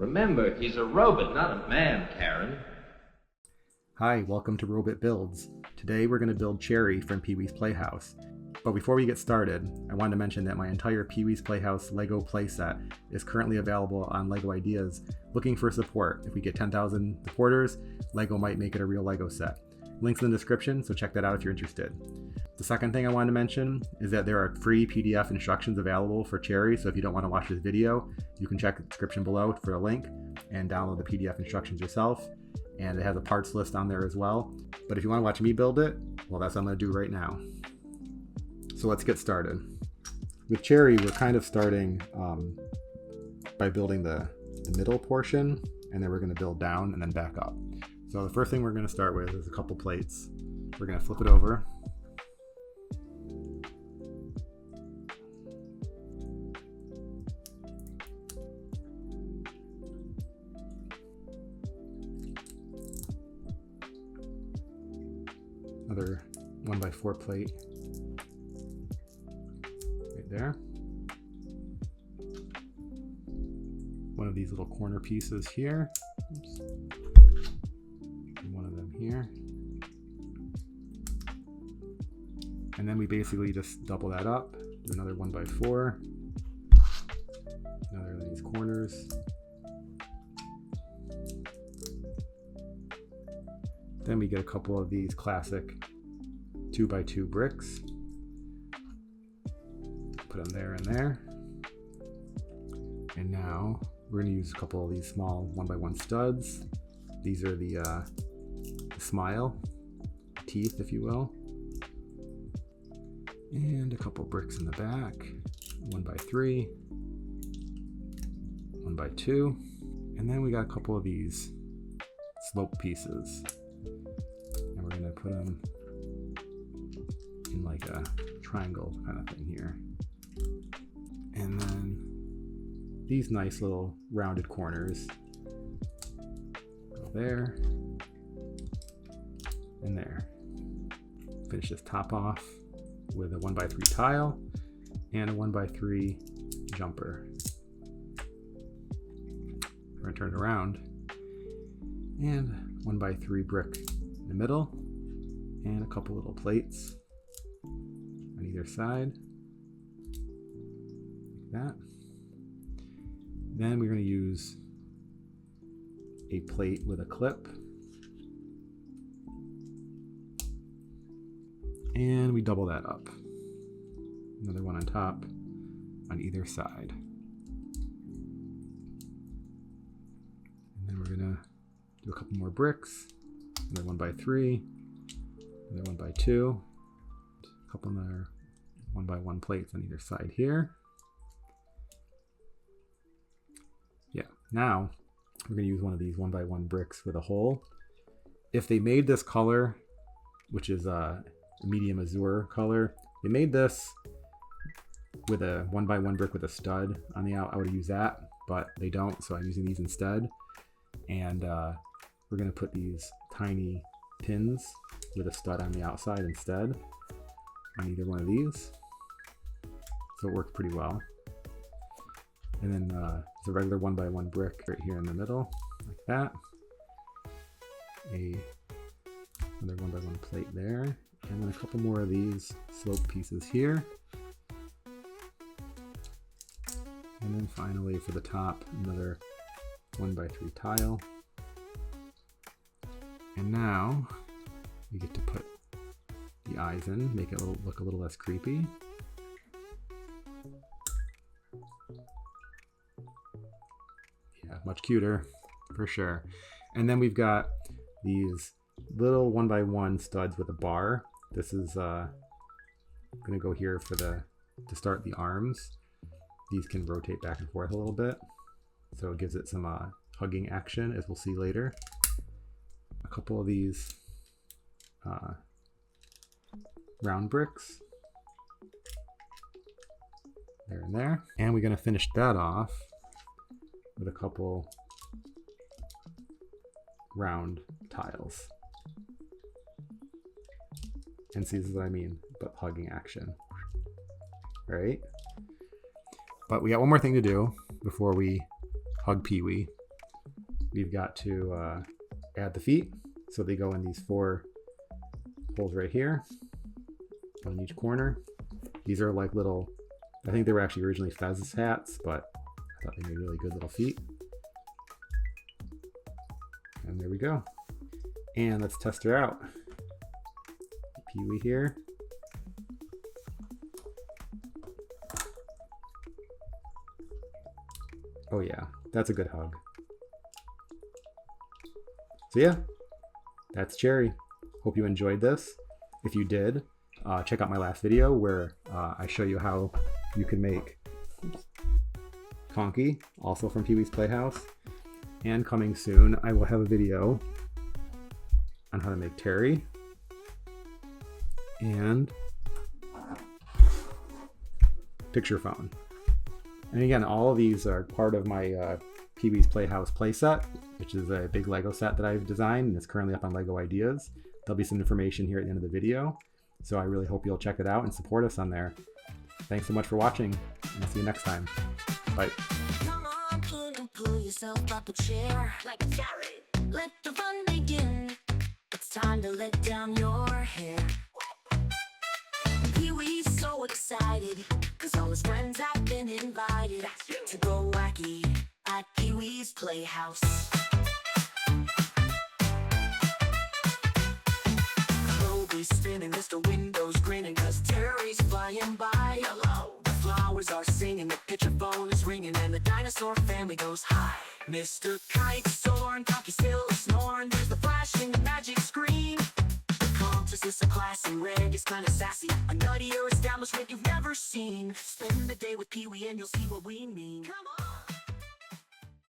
Remember, he's a robot, not a man, Karen. Hi, welcome to Robot Builds. Today we're going to build Chairry from Pee-wee's Playhouse. But before we get started, I wanted to mention that my entire Pee-wee's Playhouse Lego playset is currently available on LEGO Ideas, looking for support. If we get 10,000 supporters, LEGO might make it a real Lego set. Links in the description, so check that out if you're interested. The second thing I wanted to mention is that there are free PDF instructions available for Chairry, so if you don't want to watch this video, you can check the description below for a link and download the PDF instructions yourself. And it has a parts list on there as well. But if you want to watch me build it, well, that's what I'm going to do right now. So let's get started. With Chairry, we're kind of starting by building the middle portion, and then we're going to build down and then back up. So the first thing we're going to start with is a couple plates. We're going to flip it over. Another 1x4 plate right there. One of these little corner pieces here. Oops. And one of them here. And then we basically just double that up. Do another 1x4. Another of these corners. Then we get a couple of these classic 2x2 bricks. Put them there and there. And now we're going to use a couple of these small 1x1 studs. These are the smile teeth, if you will. And a couple bricks in the back. 1x3. 1x2. And then we got a couple of these slope pieces. And we're going to put them in like a triangle kind of thing here. And then these nice little rounded corners go there and there. Finish this top off with a 1x3 tile and a 1x3 jumper. We're going to turn it around and 1x3 brick in the middle and a couple little plates on either side, like that. Then we're going to use a plate with a clip, and we double that up. Another one on top on either side. And then we're going to do a couple more bricks, another 1x3, another 1x2, a couple other 1x1 plates on either side here. Yeah, now we're going to use one of these 1x1 bricks with a hole. If they made this color, which is a medium azure color, they made this with a 1x1 brick with a stud on the out, I would have used that, but they don't, so I'm using these instead. And we're going to put these tiny pins with a stud on the outside instead on either one of these. So it works pretty well. And then there's a regular 1x1 brick right here in the middle, like that. Another 1x1 plate there. And then a couple more of these slope pieces here. And then finally for the top, another 1x3 tile. And now we get to put the eyes in, make it look a little less creepy. Yeah, much cuter for sure. And then we've got these little 1x1 studs with a bar. This is gonna go here for to start the arms. These can rotate back and forth a little bit, so it gives it some hugging action, as we'll see later. A couple of these round bricks there and there, and we're going to finish that off with a couple round tiles. And see, this is what I mean, but hugging action, right? But we got one more thing to do before we hug Pee-wee. we've got to add the feet. So they go in these 4 holes right here, one in each corner. These are like little, I think they were actually originally Fez hats, but I thought they made really good little feet. And there we go. And let's test her out. Pee-wee here. Oh yeah, that's a good hug. So yeah, that's Chairry. Hope you enjoyed this. If you did, check out my last video where I show you how you can make Conky, also from Pee-wee's Playhouse. And coming soon, I will have a video on how to make Terry and picture phone. And again, all of these are part of my Pee-wee's Playhouse playset, which is a big Lego set that I've designed and it's currently up on Lego Ideas. There'll be some information here at the end of the video, so I really hope you'll check it out and support us on there. Thanks so much for watching, and I'll see you next time. Bye. Come on, pull yourself up a chair like a Chairry. Let the fun begin. It's time to let down your hair. Pee-wee's so excited, cause all his friends have been invited to go wacky at Pee-wee's Playhouse. Kobe's spinning, Mr. Windows grinning, cause Terry's flying by. Hello. The flowers are singing, the picture phone is ringing, and the dinosaur family goes hi. Mr. Kite's soaring, Conky still snoring, there's the flashing magic screen. The Countess is a class in red, it's kinda sassy, a nuttier establishment you've never seen. Spend the day with Pee-wee and you'll see what we mean. Come on!